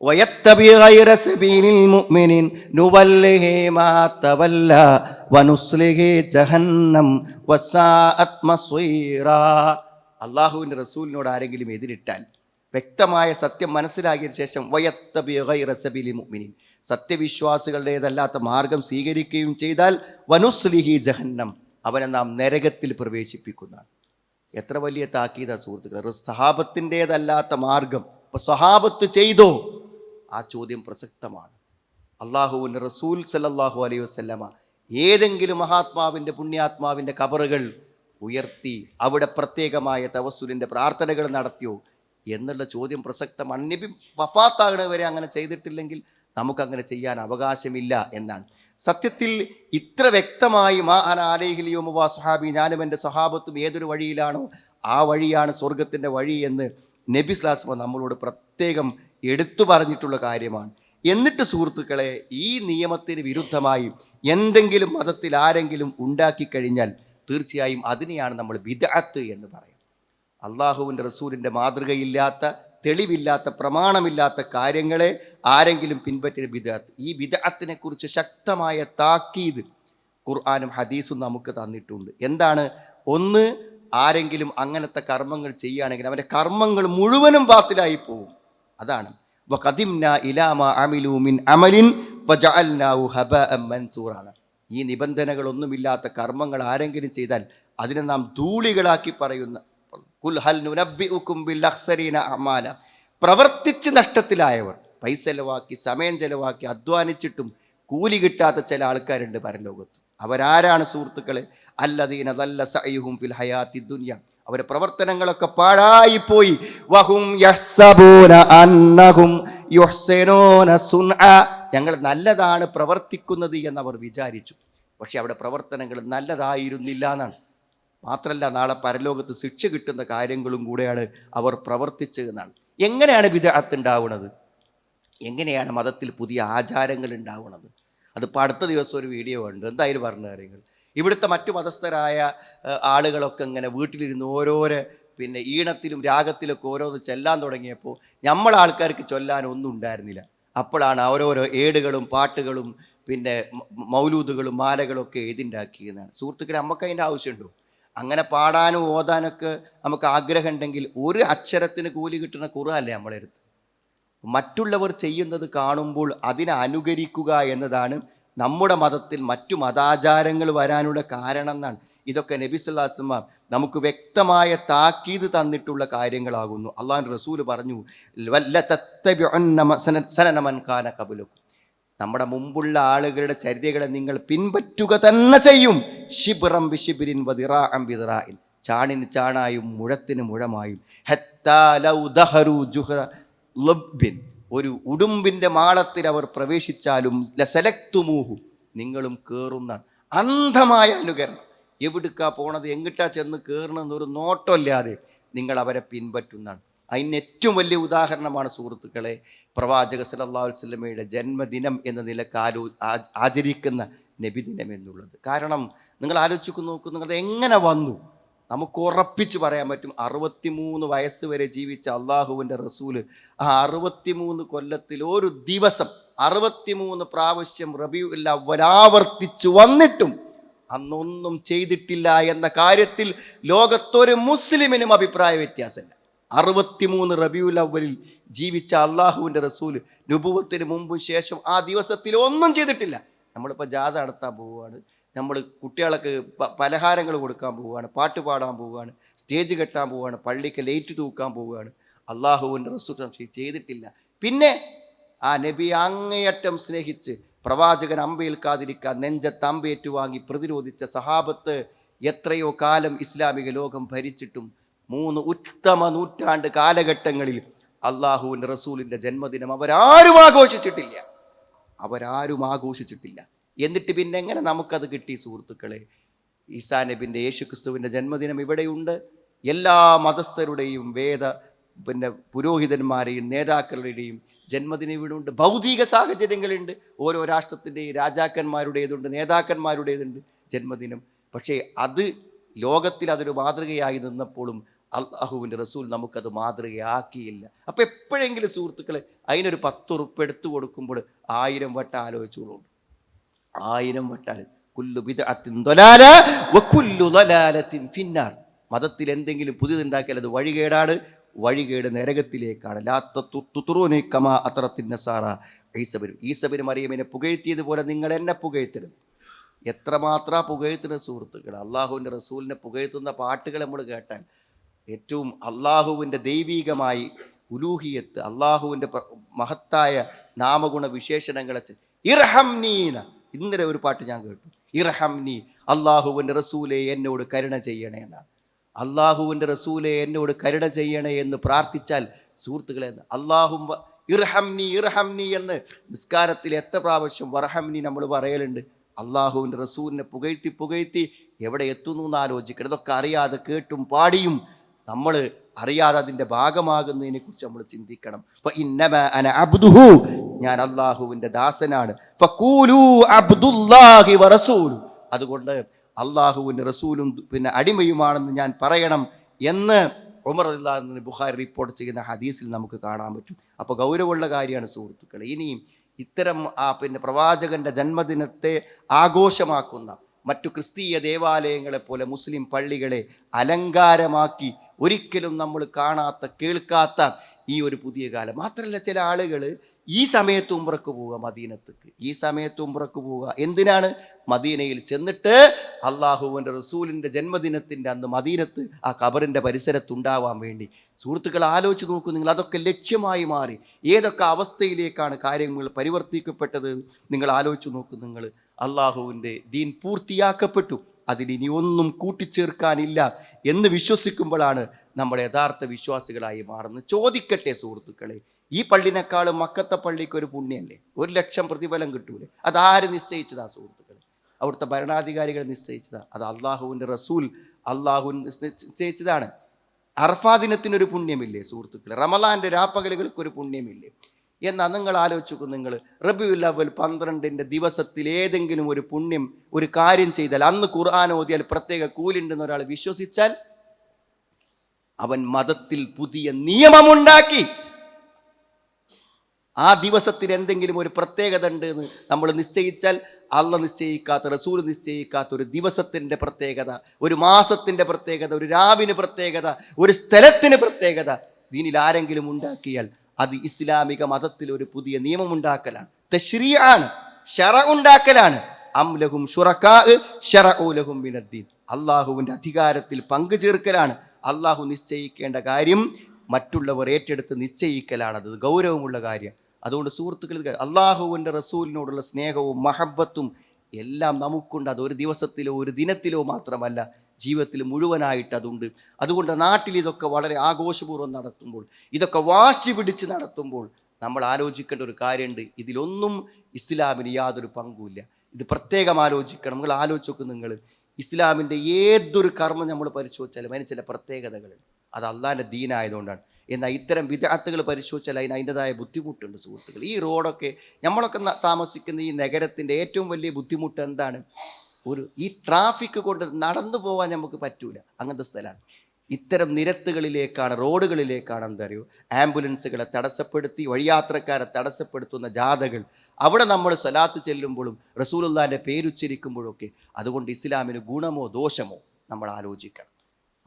വയത്തബി ഗൈറ സബീലിൽ മുഅ്മിനീൻ നുവല്ലിഹി മാ തവല്ല വനുസ്ലിഹി ജഹന്നം വസാഅത് മസ്വീറാ. അല്ലാഹുവിൻ്റെ റസൂലിനോട് ആരെങ്കിലും എതിരിട്ടാൽ വ്യക്തമായ സത്യം മനസ്സിലാക്കിയ ശേഷം വയത്തബി ഗൈറ സബീലിൽ മുഅ്മിനീൻ, സത്യവിശ്വാസികളുടേതല്ലാത്ത മാർഗം സ്വീകരിക്കുകയും ചെയ്താൽ വനുസ്ലിഹി ജഹന്നം, അവനെ നാം നരകത്തിൽ പ്രവേശിപ്പിക്കുന്നതാണ്. എത്ര വലിയ താക്കീതാ സുഹൃത്തുക്കളെ! സഹാബത്തിൻ്റേതല്ലാത്ത മാർഗം ഇപ്പൊ സഹാബത്ത് ചെയ്തോ? ആ ചോദ്യം പ്രസക്തമാണ്. അള്ളാഹുവിൻ്റെ റസൂൽ സല്ലല്ലാഹു അലൈഹി വസല്ലമ ഏതെങ്കിലും മഹാത്മാവിൻ്റെ പുണ്യാത്മാവിൻ്റെ ഖബറുകൾ ഉയർത്തി അവിടെ പ്രത്യേകമായ തവസ്സുലിൻ്റെ പ്രാർത്ഥനകൾ നടത്തിയോ എന്നുള്ള ചോദ്യം പ്രസക്തമാണ്. നബി വഫാത്താകുന്നവരെ അങ്ങനെ ചെയ്തിട്ടില്ലെങ്കിൽ നമുക്കങ്ങനെ ചെയ്യാൻ അവകാശമില്ല എന്നാണ്. സത്യത്തിൽ ഇത്ര വ്യക്തമായി മാ അന അലൈഹിൽ യൗമ വസ്ഹാബി, ഞാനും എൻ്റെ സഹാബത്തും ഏതൊരു വഴിയിലാണോ ആ വഴിയാണ് സ്വർഗത്തിൻ്റെ വഴി എന്ന് നബി സ്വല്ലല്ലാഹു അലൈഹി വസല്ലം നമ്മളോട് പ്രത്യേകം എടുത്തു പറഞ്ഞിട്ടുള്ള കാര്യമാണ്. എന്നിട്ട് സുഹൃത്തുക്കളെ, ഈ നിയമത്തിന് വിരുദ്ധമായി എന്തെങ്കിലും മതത്തിൽ ആരെങ്കിലും ഉണ്ടാക്കിക്കഴിഞ്ഞാൽ തീർച്ചയായും അതിനെയാണ് നമ്മൾ ബിദ്അത്ത് എന്ന് പറയാം. അള്ളാഹുവിൻ്റെ റസൂലിൻ്റെ മാതൃകയില്ലാത്ത തെളിവില്ലാത്ത പ്രമാണമില്ലാത്ത കാര്യങ്ങളെ ആരെങ്കിലും പിൻപറ്റിയ ബിദ്അത്ത്. ഈ ബിദ്അത്തിനെ കുറിച്ച് ശക്തമായ താക്കീത് ഖുർആനും ഹദീസും നമുക്ക് തന്നിട്ടുണ്ട്. എന്താണ്? ഒന്ന്, ആരെങ്കിലും അങ്ങനത്തെ കർമ്മങ്ങൾ ചെയ്യുകയാണെങ്കിൽ അവൻ്റെ കർമ്മങ്ങൾ മുഴുവനും ബാത്തിലായി പോകും. അതാണ് വഖദിംനാ ഇലാ മാ അമിലൂ മിൻ അമലിൻ ഫജഅൽനാഹു ഹബഅൻ മൻസൂറ. ഈ നിബന്ധനകളൊന്നുമില്ലാത്ത കർമ്മങ്ങൾ ആരെങ്കിലും ചെയ്താൽ അതിനെ നാം ധൂളികളാക്കി പറയുന്ന ഖുൽ ഹൽ നുനബ്ബിഉകും ബിൽ അഖ്സരീന അമാല. പ്രവർത്തിച്ച് നഷ്ടത്തിലായവർ, പൈസ ചെലവാക്കി സമയം ചെലവാക്കി അധ്വാനിച്ചിട്ടും കൂലി കിട്ടാത്ത ചില ആൾക്കാരുണ്ട് പരലോകത്ത്. അവരാരാണ് സുഹൃത്തുക്കളെ? അല്ലദീന ദല്ല സഅയുഹും ഫിൽ ഹയാത്തി ദുനിയ. അവരുടെ പ്രവർത്തനങ്ങളൊക്കെ പാഴായിപ്പോയി. വഹും യഹ്സബൂന അന്നഹും യുഹ്സിനൂന സുൻഅ. ഞങ്ങൾ നല്ലതാണ് പ്രവർത്തിക്കുന്നത് എന്നവർ വിചാരിച്ചു. പക്ഷെ അവിടെ പ്രവർത്തനങ്ങൾ നല്ലതായിരുന്നില്ല എന്നാണ്. മാത്രമല്ല, നാളെ പരലോകത്ത് ശിക്ഷ കിട്ടുന്ന കാര്യങ്ങളും കൂടെയാണ് അവർ പ്രവർത്തിച്ചതെന്നാണ്. എങ്ങനെയാണ് ബിദ്അത്ത് ഉണ്ടാവുന്നത്? എങ്ങനെയാണ് മതത്തിൽ പുതിയ ആചാരങ്ങൾ ഉണ്ടാവുന്നത്? അതിപ്പോൾ അടുത്ത ദിവസം ഒരു വീഡിയോ ഉണ്ട്, എന്തായാലും പറഞ്ഞ കാര്യങ്ങൾ. ഇവിടുത്തെ മറ്റു മതസ്ഥരായ ആളുകളൊക്കെ ഇങ്ങനെ വീട്ടിലിരുന്ന് ഓരോരോ ഈണത്തിലും രാഗത്തിലൊക്കെ ഓരോന്ന് ചെല്ലാൻ തുടങ്ങിയപ്പോൾ ആൾക്കാർക്ക് ചൊല്ലാൻ ഒന്നും ഉണ്ടായിരുന്നില്ല. അപ്പോഴാണ് ഓരോരോ ഏടുകളും പാട്ടുകളും മൗലൂദുകളും മാലകളൊക്കെ എഴുതിണ്ടാക്കിയതാണ്. സുഹൃത്തുക്കളെ, നമുക്ക് അതിൻ്റെ ആവശ്യമുണ്ടോ? അങ്ങനെ പാടാനും ഓതാനൊക്കെ നമുക്ക് ആഗ്രഹം ഉണ്ടെങ്കിൽ ഒരു അക്ഷരത്തിന് കൂലി കിട്ടുന്ന ഖുർആനല്ലേ നമ്മളെടുത്ത്. മറ്റുള്ളവർ ചെയ്യുന്നത് കാണുമ്പോൾ അതിനെ അനുകരിക്കുക എന്നതാണ് നമ്മുടെ മതത്തിൽ മറ്റു മതാചാരങ്ങൾ വരാനുള്ള കാരണം എന്നാണ്. ഇതൊക്കെ നബി സല്ലല്ലാഹു അലൈഹി വസല്ലം നമുക്ക് വ്യക്തമായ താക്കീത് തന്നിട്ടുള്ള കാര്യങ്ങളാകുന്നു. അള്ളാഹുവിൻ്റെ റസൂൽ പറഞ്ഞു, നമ്മുടെ മുമ്പുള്ള ആളുകളുടെ ചര്യകളെ നിങ്ങൾ പിൻപറ്റുക തന്നെ ചെയ്യും. ശിബ്റം ബിശിബ്രിൻ വദിറാഅൻ ബിദിറാഇൻ. ചാണിന് ചാണായും മുഴത്തിന് മുഴമായും. ഹത്താ ലൗ ദഖറു ജുഹ്റ ലബ്ബിൻ. ഒരു ഉടുമ്പിൻ്റെ മാളത്തിൽ അവർ പ്രവേശിച്ചാലും ലസലക്തുമൂഹു, നിങ്ങളും കയറുന്ന. അന്ധമായ അനുകരണം. എവിടുക്കാ പോണത്, എങ്ങിട്ടാ ചെന്ന് കയറണമെന്നൊരു നോട്ടമില്ലാതെ നിങ്ങൾ അവരെ പിൻപറ്റുന്നതാണ്. അതിന് ഏറ്റവും വലിയ ഉദാഹരണമാണ് സുഹൃത്തുക്കളെ പ്രവാചക സല്ലല്ലാഹു അലൈഹി വസല്ലമയുടെ ജന്മദിനം എന്ന നിലക്ക് ആചരിക്കുന്ന നബിദിനം എന്നുള്ളത്. കാരണം നിങ്ങൾ ആലോചിച്ച് നോക്കൂ, നിങ്ങളത് എങ്ങനെ വന്നു? നമുക്ക് ഉറപ്പിച്ച് പറയാൻ പറ്റും, 63 വയസ്സ് വരെ ജീവിച്ച അള്ളാഹുവിൻ്റെ റസൂല് ആ 63 കൊല്ലത്തിൽ ഒരു ദിവസം 63 പ്രാവശ്യം റബീഉൽ അവ്വൽ ആവർത്തിച്ചു വന്നിട്ടും അന്നൊന്നും ചെയ്തിട്ടില്ല എന്ന കാര്യത്തിൽ ലോകത്തൊരു മുസ്ലിമിനും അഭിപ്രായ വ്യത്യാസമില്ല. 63 റബീഉൽ അവ്വലിൽ ജീവിച്ച അള്ളാഹുവിൻ്റെ റസൂല് നുബുവത്തിന് മുമ്പും ശേഷം ആ ദിവസത്തിൽ ഒന്നും ചെയ്തിട്ടില്ല. നമ്മളിപ്പോൾ ജാഥ നടത്താൻ പോവുകയാണ്, നമ്മൾ കുട്ടികൾക്ക് പലഹാരങ്ങൾ കൊടുക്കാൻ പോവുകയാണ്, പാട്ട് പാടാൻ പോവുകയാണ്, സ്റ്റേജ് കെട്ടാൻ പോവുകയാണ്, പള്ളിക്ക് ലൈറ്റ് തൂക്കാൻ പോവുകയാണ്. അള്ളാഹുവിൻ്റെ റസൂൽ ചെയ്തിട്ടില്ല. പിന്നെ ആ നബി അങ്ങേയറ്റം സ്നേഹിച്ച് പ്രവാചകൻ അമ്പേൽക്കാതിരിക്കാൻ നെഞ്ചത്ത് അമ്പേറ്റു വാങ്ങി പ്രതിരോധിച്ച സഹാബത്ത് എത്രയോ കാലം ഇസ്ലാമിക ലോകം ഭരിച്ചിട്ടും 3 ഉത്തമ നൂറ്റാണ്ട് കാലഘട്ടങ്ങളിൽ അള്ളാഹുവിൻ്റെ റസൂലിൻ്റെ ജന്മദിനം അവരാരും ആഘോഷിച്ചിട്ടില്ല. എന്നിട്ട് പിന്നെ എങ്ങനെ നമുക്കത് കിട്ടി സുഹൃത്തുക്കളെ? ഈസാ നബിൻ്റെ യേശുക്രിസ്തുവിൻ്റെ ജന്മദിനം ഇവിടെയുണ്ട്. എല്ലാ മതസ്ഥരുടെയും പുരോഹിതന്മാരെയും നേതാക്കളുടെയും ജന്മദിനം ഇവിടെ ഉണ്ട്. ഭൗതിക സാഹചര്യങ്ങളുണ്ട്, ഓരോ രാഷ്ട്രത്തിൻ്റെയും രാജാക്കന്മാരുടേതുണ്ട്, നേതാക്കന്മാരുടേതുണ്ട് ജന്മദിനം. പക്ഷേ അത് ലോകത്തിൽ അതൊരു മാതൃകയായി നിന്നപ്പോഴും അള്ളാഹുവിൻ്റെ റസൂൽ നമുക്കത് മാതൃകയാക്കിയില്ല. അപ്പോൾ എപ്പോഴെങ്കിലും സുഹൃത്തുക്കളെ അതിനൊരു 10 ഉറുപ്പ് എടുത്തു കൊടുക്കുമ്പോൾ 1000 വട്ടം ആലോചിച്ചോളൂ. 1000 വട്ടാൽ കുല്ലു ബിദ്അത്തിൻ ദലാല വകുല്ലു ദലാലത്തിൻ ഫിന്നാർ. മതത്തിൽ എന്തെങ്കിലും പുതിയതുണ്ടാക്കിയാൽ അത് വഴികേടാണ്, വഴികേട് നരകത്തിലേക്കാണ്. ലാ തുതുറൂനി കമാ അത്റത്തിൻ നസാറ ഈസബിന് മറിയമിനെ പുകഴ്ത്തിയതുപോലെ നിങ്ങൾ എന്നെ പുകഴ്ത്തരുത്. എത്രമാത്രം പുകഴ്ത്തുന്ന സുഹൃത്തുക്കൾ! അള്ളാഹുവിൻ്റെ റസൂലിനെ പുകഴ്ത്തുന്ന പാട്ടുകൾ നമ്മൾ കേട്ടാൽ ഏറ്റവും അള്ളാഹുവിൻ്റെ ദൈവീകമായി ഉലൂഹിയത്ത്, അള്ളാഹുവിൻ്റെ മഹത്തായ നാമഗുണ വിശേഷണങ്ങളെ ഇർഹംനീന. ഇന്നലെ ഒരു പാട്ട് ഞാൻ കേട്ടു, ഇർഹംനി, അള്ളാഹുവിൻ്റെ റസൂലെ എന്നോട് കരുണ ചെയ്യണേ എന്നാണ്. അള്ളാഹുവിൻ്റെ റസൂലെ എന്നോട് കരുണ ചെയ്യണേ എന്ന് പ്രാർത്ഥിച്ചാൽ സുഹൃത്തുക്കളെ, അള്ളാഹും ഇർഹംനി ഇർഹംനി എന്ന് നിസ്കാരത്തിൽ എത്ര പ്രാവശ്യം വർഹംനി നമ്മൾ പറയലുണ്ട്. അള്ളാഹുവിൻ്റെ റസൂലിനെ പുകഴ്ത്തി എവിടെ എത്തുന്നു എന്ന് ആലോചിക്കണം. ഇതൊക്കെ അറിയാതെ കേട്ടും പാടിയും നമ്മൾ അറിയാതെ അതിൻ്റെ ഭാഗമാകുന്നതിനെ കുറിച്ച് നമ്മൾ ചിന്തിക്കണം. ഫഇന്നമാ അന അബ്ദുഹു, ഞാൻ അള്ളാഹുവിൻ്റെ ദാസനാണ്. ഫഖൂലു അബ്ദുല്ലാഹി വറസൂലു, അതുകൊണ്ട് അള്ളാഹുവിൻ്റെ റസൂലും അടിമയുമാണെന്ന് ഞാൻ പറയണം എന്ന് ഉമർ റളിയല്ലാഹു അൻഹു ബുഖാരി റിപ്പോർട്ട് ചെയ്യുന്ന ഹദീസിൽ നമുക്ക് കാണാൻ പറ്റും. അപ്പോൾ ഗൗരവമുള്ള കാര്യമാണ് സുഹൃത്തുക്കളെ. ഇനിയും ഇത്തരം പ്രവാചകന്റെ ജന്മദിനത്തെ ആഘോഷമാക്കുന്ന മറ്റു ക്രിസ്തീയ ദേവാലയങ്ങളെ പോലെ മുസ്ലിം പള്ളികളെ അലങ്കാരമാക്കി ഒരിക്കലും നമ്മൾ കാണാത്ത കേൾക്കാത്ത ഈ ഒരു പുതിയ കാലം. മാത്രമല്ല, ചില ആളുകൾ ഈ സമയത്ത് ഉംറക്ക് പോവുക, മദീനത്തേക്ക് ഈ സമയത്ത് ഉംറക്ക് പോവുക. എന്തിനാണ്? മദീനയിൽ ചെന്നിട്ട് അള്ളാഹുവിൻ്റെ റസൂലിൻ്റെ ജന്മദിനത്തിൻ്റെ അന്ന് മദീനത്ത് ആ ഖബറിൻ്റെ പരിസരത്തുണ്ടാവാൻ വേണ്ടി. സുഹൃത്തുക്കൾ, ആലോചിച്ച് നോക്കൂ നിങ്ങൾ, അതൊക്കെ ലക്ഷ്യമായി മാറി ഏതൊക്കെ അവസ്ഥയിലേക്കാണ് കാര്യങ്ങൾ പരിവർത്തിക്കപ്പെട്ടത് നിങ്ങൾ ആലോചിച്ച് നോക്കൂ നിങ്ങൾ. അള്ളാഹുവിൻ്റെ ദീൻ പൂർത്തിയാക്കപ്പെട്ടു, അതിലിനി ഒന്നും കൂട്ടിച്ചേർക്കാനില്ല എന്ന് വിശ്വസിക്കുമ്പോഴാണ് നമ്മൾ യഥാർത്ഥ വിശ്വാസികളായി മാറുന്നത്. ചോദിക്കട്ടെ സുഹൃത്തുക്കളെ, ഈ പള്ളിനേക്കാളും മക്കത്തെ പള്ളിക്ക് ഒരു പുണ്യല്ലേ? 1,00,000 പ്രതിഫലം കിട്ടൂലേ? അതാര് നിശ്ചയിച്ചതാ സുഹൃത്തുക്കളെ? അവിടുത്തെ ഭരണാധികാരികൾ നിശ്ചയിച്ചതാ? അത് അള്ളാഹുവിൻ്റെ റസൂൽ അള്ളാഹു നിശ്ചയിച്ചതാണ്. അറഫാ ദിനത്തിനൊരു പുണ്യമില്ലേ സുഹൃത്തുക്കളെ? റമളാന്റെ രാപ്പകലുകൾക്കൊരു പുണ്യമില്ലേ? എന്നാൽ നിങ്ങൾ ആലോചിച്ചു, നിങ്ങൾ റബീഉൽ അവ്വൽ 12 ദിവസത്തിൽ ഏതെങ്കിലും ഒരു പുണ്യം, ഒരു കാര്യം ചെയ്താൽ, അന്ന് ഖുർആൻ ഓതിയാൽ പ്രത്യേക കൂലുണ്ടെന്ന് ഒരാൾ വിശ്വസിച്ചാൽ അവൻ മതത്തിൽ പുതിയ നിയമമുണ്ടാക്കി. ആ ദിവസത്തിന് എന്തെങ്കിലും ഒരു പ്രത്യേകത ഉണ്ട് എന്ന് നമ്മൾ നിശ്ചയിച്ചാൽ, അള്ളാഹ് നിശ്ചയിക്കാത്ത, റസൂൽ നിശ്ചയിക്കാത്ത ഒരു ദിവസത്തിൻ്റെ പ്രത്യേകത, ഒരു മാസത്തിൻ്റെ പ്രത്യേകത, ഒരു രാവിന് പ്രത്യേകത, ഒരു സ്ഥലത്തിന് പ്രത്യേകത ദീനിൽ ആരെങ്കിലും ഉണ്ടാക്കിയാൽ അത് ഇസ്ലാമിക മതത്തിൽ ഒരു പുതിയ നിയമമുണ്ടാക്കലാണ്, തശ്രീഅാണ്, ശറ ഉണ്ടാക്കലാണ്. അം ലഹും ശുറകാ ശറഉ ലഹും മിനദ്ദീൻ. അള്ളാഹുവിൻ്റെ അധികാരത്തിൽ പങ്കു ചേർക്കലാണ്. അള്ളാഹു നിശ്ചയിക്കേണ്ട കാര്യം മറ്റുള്ളവർ ഏറ്റെടുത്ത് നിശ്ചയിക്കലാണ്. അത് ഗൗരവമുള്ള കാര്യം. അതുകൊണ്ട് സുഹൃത്തുക്കൾ, അള്ളാഹുവിൻ്റെ റസൂലിനോടുള്ള സ്നേഹവും മഹബത്തും എല്ലാം നമുക്കുണ്ട്. അത് ഒരു ദിവസത്തിലോ ഒരു ദിനത്തിലോ മാത്രമല്ല, ജീവിതത്തിൽ മുഴുവനായിട്ട് അതുണ്ട്. അതുകൊണ്ട് നാട്ടിൽ ഇതൊക്കെ വളരെ ആഘോഷപൂർവ്വം നടത്തുമ്പോൾ, ഇതൊക്കെ വാശി പിടിച്ച് നടത്തുമ്പോൾ നമ്മൾ ആലോചിക്കേണ്ട ഒരു കാര്യമുണ്ട്. ഇതിലൊന്നും ഇസ്ലാമിന് യാതൊരു പങ്കുമില്ല. ഇത് പ്രത്യേകം ആലോചിക്കണം. നിങ്ങൾ ആലോചിച്ച് നോക്കും, നിങ്ങൾ ഇസ്ലാമിൻ്റെ ഏതൊരു കർമ്മം നമ്മൾ പരിശോധിച്ചാലും അതിന് ചില പ്രത്യേകതകളുണ്ട്. അത് അള്ളാഹിൻ്റെ ദീനായതുകൊണ്ടാണ്. എന്നാൽ ഇത്തരം വിദഅത്തുകൾ പരിശോധിച്ചാൽ അതിൻ്റെതായ ബുദ്ധിമുട്ടുണ്ട് സുഹൃത്തുക്കൾ. ഈ റോഡൊക്കെ, നമ്മളൊക്കെ താമസിക്കുന്ന ഈ നഗരത്തിൻ്റെ ഏറ്റവും വലിയ ബുദ്ധിമുട്ട് എന്താണ്? ഈ ട്രാഫിക് കൊണ്ട് നടന്നു പോകാൻ നമുക്ക് പറ്റൂല. അങ്ങനത്തെ സ്ഥലമാണ്. ഇത്തരം നിരത്തുകളിലേക്കാണ്, റോഡുകളിലേക്കാണ് എന്താ അറിയോ, ആംബുലൻസുകളെ തടസ്സപ്പെടുത്തി, വഴിയാത്രക്കാരെ തടസ്സപ്പെടുത്തുന്ന ജാഥകൾ. അവിടെ നമ്മൾ സലാത്ത് ചെല്ലുമ്പോഴും റസൂലുള്ളാഹിൻ്റെ പേരുച്ചരിക്കുമ്പോഴൊക്കെ അതുകൊണ്ട് ഇസ്ലാമിന് ഗുണമോ ദോഷമോ നമ്മൾ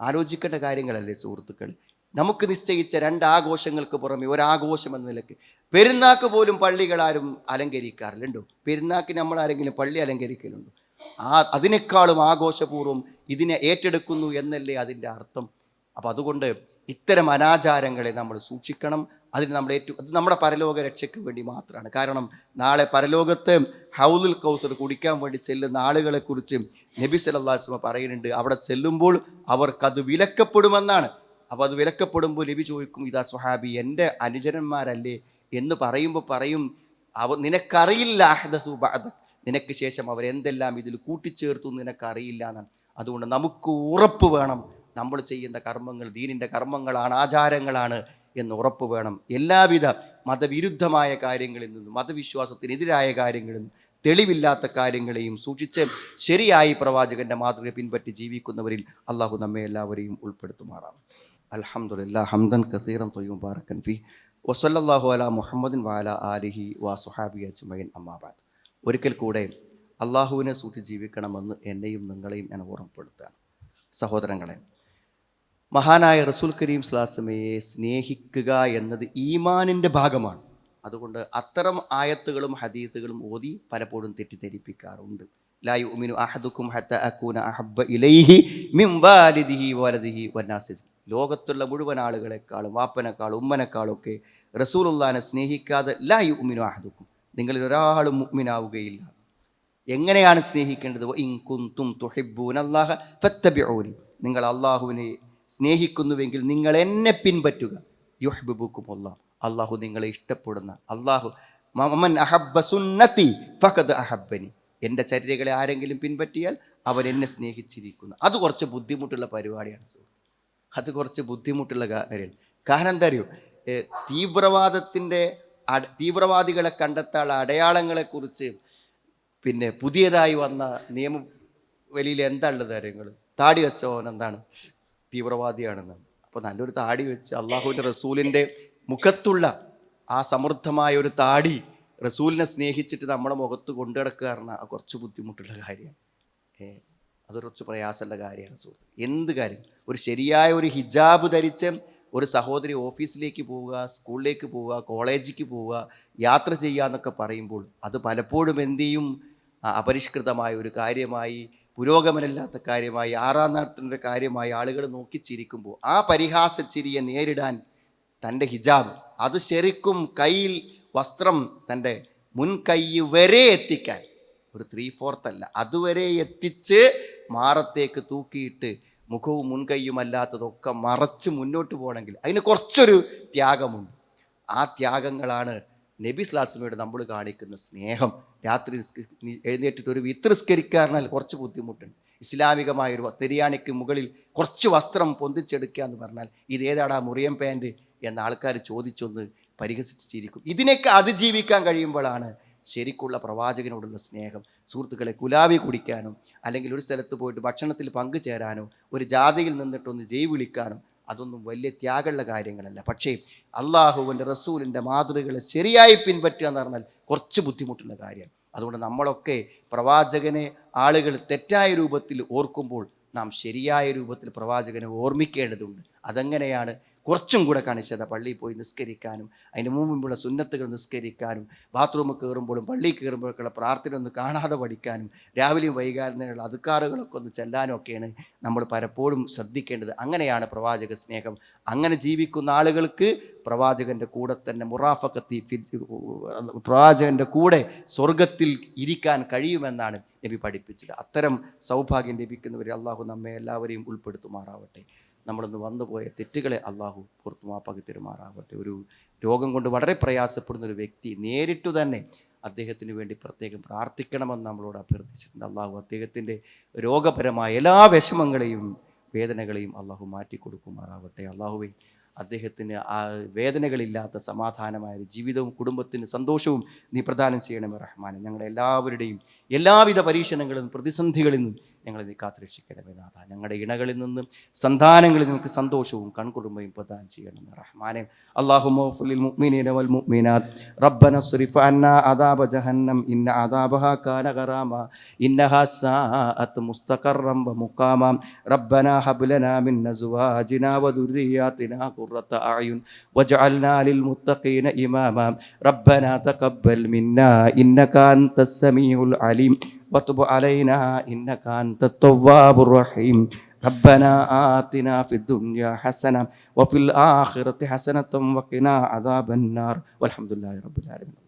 ആലോചിക്കേണ്ട കാര്യങ്ങളല്ലേ സുഹൃത്തുക്കൾ? നമുക്ക് നിശ്ചയിച്ച 2 ആഘോഷങ്ങൾക്ക് പുറമെ ഒരാഘോഷം എന്ന നിലയ്ക്ക് പെരുന്നാക്ക് പോലും പള്ളികളാരും അലങ്കരിക്കാറില്ലുണ്ടോ? പെരുന്നാക്ക് നമ്മൾ ആരെങ്കിലും പള്ളി അലങ്കരിക്കലുണ്ടോ? അതിനേക്കാളും ആഘോഷപൂർവ്വം ഇതിനെ ഏറ്റെടുക്കുന്നു എന്നല്ലേ അതിൻ്റെ അർത്ഥം. അപ്പം അതുകൊണ്ട് ഇത്തരം അനാചാരങ്ങളെ നമ്മൾ സൂക്ഷിക്കണം. അതിന് നമ്മൾ അത് നമ്മുടെ പരലോക രക്ഷയ്ക്ക് വേണ്ടി മാത്രമാണ്. കാരണം നാളെ പരലോകത്ത് ഹൗലുൽ കൗസർ കുടിക്കാൻ വേണ്ടി ചെല്ലുന്ന ആളുകളെക്കുറിച്ച് നബി സല്ലല്ലാഹു അലൈഹി വസല്ലം പറയുന്നുണ്ട്, അവിടെ ചെല്ലുമ്പോൾ അവർക്കത് വിലക്കപ്പെടുമെന്നാണ്. അപ്പോൾ അത് വിലക്കപ്പെടുമ്പോൾ നബി ചോദിക്കും, ഇതാ സ്വഹാബി, എൻ്റെ അനുചരന്മാരല്ലേ എന്ന് പറയുമ്പോൾ പറയും, നിനക്കറിയില്ല അഹ്ദസു ബഅദക്, നിനക്ക് ശേഷം അവരെന്തെല്ലാം ഇതിൽ കൂട്ടിച്ചേർത്തു നിനക്കറിയില്ല എന്നാണ്. അതുകൊണ്ട് നമുക്ക് ഉറപ്പ് വേണം, നമ്മൾ ചെയ്യുന്ന കർമ്മങ്ങൾ ദീനിൻ്റെ കർമ്മങ്ങളാണ്, ആചാരങ്ങളാണ് എന്ന് ഉറപ്പ് വേണം. എല്ലാവിധ മതവിരുദ്ധമായ കാര്യങ്ങളിൽ നിന്നും, മതവിശ്വാസത്തിനെതിരായ കാര്യങ്ങളിൽ നിന്നും, തെളിവില്ലാത്ത കാര്യങ്ങളെയും സൂക്ഷിച്ച് ശരിയായി പ്രവാചകന്റെ മാതൃക പിൻപറ്റി ജീവിക്കുന്നവരിൽ അള്ളാഹു നമ്മെ എല്ലാവരെയും ഉൾപ്പെടുത്തുമാറാം. അൽഹംദുലില്ലാഹ് ഹംദൻ കസീറൻ ത്വയ്യിബൻ മുബാറകൻ ഫീഹി വസല്ലല്ലാഹു അലാ മുഹമ്മദിൻ വഅലാ ആലിഹി വസ്വഹാബിഹി അജ്മഈൻ. അമ്മാ ബഅദ്. ഒരിക്കൽ കൂടെ അള്ളാഹുവിനെ സൂക്ഷിച്ച് ജീവിക്കണമെന്ന് എന്നെയും നിങ്ങളെയും ഞാൻ ഓർമ്മപ്പെടുത്തുകയാണ്. സഹോദരങ്ങളെ, മഹാനായ റസൂൽ കരീം സ്വല്ലല്ലാഹു അലൈഹി വസല്ലമയെ സ്നേഹിക്കുക എന്നത് ഈമാനിൻ്റെ ഭാഗമാണ്. അതുകൊണ്ട് അത്തരം ആയത്തുകളും ഹദീസുകളും ഓതി പലപ്പോഴും തെറ്റിദ്ധരിപ്പിക്കാറുണ്ട്. ലാ യുഅ്മിനു അഹദുക്കും ഹത്താ അകൂന അഹബ്ബ ഇലൈഹി മിൻ വാലിദിഹി വലദിഹി വന്നാസി. ലോകത്തുള്ള മുഴുവൻ ആളുകളെക്കാളും, വാപ്പനേക്കാളും ഉമ്മനേക്കാളും ഒക്കെ റസൂലുള്ളാഹിനെ സ്നേഹിക്കാതെ ലാ യുഅ്മിനു അഹദുക്കും, നിങ്ങളിൽ ഒരാളും മുഅ്മിനാവുകയില്ല. എങ്ങനെയാണ് സ്നേഹിക്കേണ്ടത്? ഇൻ കുൻതും തുഹിബ്ബൂനല്ലാഹ ഫത്തബിഊനി, നിങ്ങൾ അള്ളാഹുവിനെ സ്നേഹിക്കുന്നുവെങ്കിൽ നിങ്ങൾ എന്നെ പിൻപറ്റുക. യുഹ്ബിബുക്കുമുല്ലാഹ്, അള്ളാഹു നിങ്ങളെ ഇഷ്ടപ്പെടുന്ന, അള്ളാഹു മൻ അഹബ്ബ സുന്നതി ഫഖദ് അഹബ്ബനി, എൻ്റെ ചര്യകളെ ആരെങ്കിലും പിൻപറ്റിയാൽ അവൻ എന്നെ സ്നേഹിച്ചിരിക്കുന്നു. അത് കുറച്ച് ബുദ്ധിമുട്ടുള്ള പരിപാടിയാണ് സുഹൃത്ത്. അത് കുറച്ച് ബുദ്ധിമുട്ടുള്ള കാര്യമാണ്. കാരണം എന്താ അറിയോ, തീവ്രവാദികളെ കണ്ടെത്താനുള്ള അടയാളങ്ങളെക്കുറിച്ച് പുതിയതായി വന്ന നിയമ വലിയിൽ എന്താ ഉള്ളത് കാര്യങ്ങൾ? താടി വെച്ചവൻ എന്താണ്? തീവ്രവാദിയാണെന്നാണ്. അപ്പോൾ നല്ലൊരു താടി വെച്ച് അള്ളാഹുവിൻ്റെ റസൂലിൻ്റെ മുഖത്തുള്ള ആ സമൃദ്ധമായ ഒരു താടി റസൂലിനെ സ്നേഹിച്ചിട്ട് നമ്മുടെ മുഖത്ത് കൊണ്ടു നടക്കുക പറഞ്ഞാൽ കുറച്ച് ബുദ്ധിമുട്ടുള്ള കാര്യമാണ്. അതൊരു കുറച്ച് പ്രയാസമുള്ള കാര്യമാണ് സുഹൃത്ത്. എന്ത് കാര്യം, ഒരു ശരിയായ ഒരു ഹിജാബ് ധരിച്ച് ഒരു സഹോദരി ഓഫീസിലേക്ക് പോവുക, സ്കൂളിലേക്ക് പോവുക, കോളേജിലേക്ക് പോവുക, യാത്ര ചെയ്യുക എന്നൊക്കെ പറയുമ്പോൾ അത് പലപ്പോഴും എന്ത് ചെയ്യും, അപരിഷ്കൃതമായ ഒരു കാര്യമായി, പുരോഗമനമില്ലാത്ത കാര്യമായി, ആറാം നാട്ടിൻ്റെ കാര്യമായി ആളുകൾ നോക്കിച്ചിരിക്കുമ്പോൾ ആ പരിഹാസച്ചിരിയെ നേരിടാൻ തൻ്റെ ഹിജാബ് അത് ശരിക്കും കയ്യിൽ വസ്ത്രം തൻ്റെ മുൻകൈ വരെ എത്തിക്കാൻ, ഒരു 3/4 അല്ല, അതുവരെ എത്തിച്ച് മാറത്തേക്ക് തൂക്കിയിട്ട് മുഖവും മുൻകൈയും അല്ലാത്തതൊക്കെ മറച്ച് മുന്നോട്ട് പോകണമെങ്കിൽ അതിന് കുറച്ചൊരു ത്യാഗമുണ്ട്. ആ ത്യാഗങ്ങളാണ് നബി സ്വല്ലല്ലാഹു നമ്മൾ കാണിക്കുന്ന സ്നേഹം. രാത്രി എഴുന്നേറ്റിട്ട് ഒരു വിത്രിസ്കരിക്കാറിനാൽ കുറച്ച് ബുദ്ധിമുട്ടുണ്ട്. ഇസ്ലാമികമായൊരു തെരിയാണിക്ക് മുകളിൽ കുറച്ച് വസ്ത്രം പൊന്തിച്ചെടുക്കുക എന്ന് പറഞ്ഞാൽ ഇതേതാടാ മുറിയൻ പാൻറ് എന്ന ആൾക്കാർ ചോദിച്ചൊന്ന് പരിഹസിച്ച് ചിരിക്കും. ഇതിനൊക്കെ അതിജീവിക്കാൻ കഴിയുമ്പോഴാണ് ശരിക്കുള്ള പ്രവാചകനോടുള്ള സ്നേഹം. സുഹൃത്തുക്കളെ, കുലാവി കുടിക്കാനോ അല്ലെങ്കിൽ ഒരു സ്ഥലത്ത് പോയിട്ട് ഭക്ഷണത്തിൽ പങ്കുചേരാനോ ഒരു ജാതിയിൽ നിന്നിട്ടൊന്ന് ജയ് വിളിക്കാനോ അതൊന്നും വലിയ ത്യാഗമുള്ള കാര്യങ്ങളല്ല. പക്ഷേ അള്ളാഹുവിൻ്റെ റസൂലിൻ്റെ മാതൃകകളെ ശരിയായി പിൻപറ്റുക എന്ന് പറഞ്ഞാൽ കുറച്ച് ബുദ്ധിമുട്ടുള്ള കാര്യമാണ്. അതുകൊണ്ട് നമ്മളൊക്കെ പ്രവാചകനെ ആളുകൾ തെറ്റായ രൂപത്തിൽ ഓർക്കുമ്പോൾ നാം ശരിയായ രൂപത്തിൽ പ്രവാചകനെ ഓർമ്മിക്കേണ്ടതുണ്ട്. അതെങ്ങനെയാണ്? കുറച്ചും കൂടെ കണിശത, പള്ളിയിൽ പോയി നിസ്കരിക്കാനും അതിന് മുമ്പുള്ള സുന്നത്തുകൾ നിസ്കരിക്കാനും ബാത്റൂമിൽ കയറുമ്പോഴും പള്ളിയിൽ കയറുമ്പോഴൊക്കെയുള്ള പ്രാർത്ഥന ഒന്ന് കാണാതെ പഠിക്കാനും രാവിലെയും വൈകുന്നേരമുള്ള അധികാറുകളൊക്കെ ഒന്ന് ചെല്ലാനും ഒക്കെയാണ് നമ്മൾ പലപ്പോഴും ശ്രദ്ധിക്കേണ്ടത്. അങ്ങനെയാണ് പ്രവാചക സ്നേഹം. അങ്ങനെ ജീവിക്കുന്ന ആളുകൾക്ക് പ്രവാചകൻ്റെ കൂടെ തന്നെ മുറാഫക്കത്തി, പ്രവാചകൻ്റെ കൂടെ സ്വർഗത്തിൽ ഇരിക്കാൻ കഴിയുമെന്നാണ് നബി പഠിപ്പിച്ചത്. അത്തരം സൗഭാഗ്യം ലഭിക്കുന്നവരെ അള്ളാഹു നമ്മെ എല്ലാവരെയും ഉൾപ്പെടുത്തുമാറാവട്ടെ. നമ്മളൊന്ന് വന്നുപോയ തെറ്റുകളെ അള്ളാഹു പുറത്തു മാപ്പാക്കി തരുമാറാവട്ടെ. ഒരു രോഗം കൊണ്ട് വളരെ പ്രയാസപ്പെടുന്ന ഒരു വ്യക്തി നേരിട്ടു തന്നെ അദ്ദേഹത്തിന് വേണ്ടി പ്രത്യേകം പ്രാർത്ഥിക്കണമെന്ന് നമ്മളോട് അഭ്യർത്ഥിച്ചിട്ടുണ്ട്. അള്ളാഹു അദ്ദേഹത്തിൻ്റെ രോഗപരമായ എല്ലാ വിഷമങ്ങളെയും വേദനകളെയും അള്ളാഹു മാറ്റിക്കൊടുക്കുമാറാവട്ടെ. അള്ളാഹുവെ, അദ്ദേഹത്തിന് ആ വേദനകളില്ലാത്ത സമാധാനമായ ജീവിതവും കുടുംബത്തിന് സന്തോഷവും നീ പ്രദാനം ചെയ്യണമേ റഹ്മാനെ. ഞങ്ങളുടെ എല്ലാവരുടെയും എല്ലാവിധ പരീക്ഷണങ്ങളിൽ നിന്നും പ്രതിസന്ധികളിൽ നിന്നും ഞങ്ങളെ നീ കാത്തുരക്ഷിക്കണമേ നാഥ. ഞങ്ങളുടെ ഇണകളിൽ നിന്നും സന്താനങ്ങളിൽ നിങ്ങൾക്ക് സന്തോഷവും കൺകുടുംബയും പ്രദാനം ചെയ്യണമേ റഹ്മാനെ. അല്ലാഹുമ്മ ഗ്ഫിർ മുഅ്മിനീന വൽ മുഅ്മിനാത്ത് റബ്ബന സ്രിഫ് അന്നാ അദാബ ജഹന്നം ഇന്ന അദാബഹാ കാന ഗറാമ ഇന്നഹാ സാഅത് മുസ്തഖറൻ വ മുഖാമ റബ്ബനാ ഹബ് ലനാ മിൻ അസ്വാജിനാ വ ദുർരിയ്യാതിനാ ഖുർറത അഅ്യുൻ വജ്അൽനാ ലിൽ മുത്തഖീന ഇമാമ റബ്ബനാ തഖബ്ബൽ മിന്നാ ഇന്നക അൻതസ് സമീഉൽ അലീം وتب علينا إنك أنت التواب الرحيم ربنا آتنا في الدنيا حسنة وفي الآخرة حسنة وقنا عذاب النار والحمد لله رب العالمين.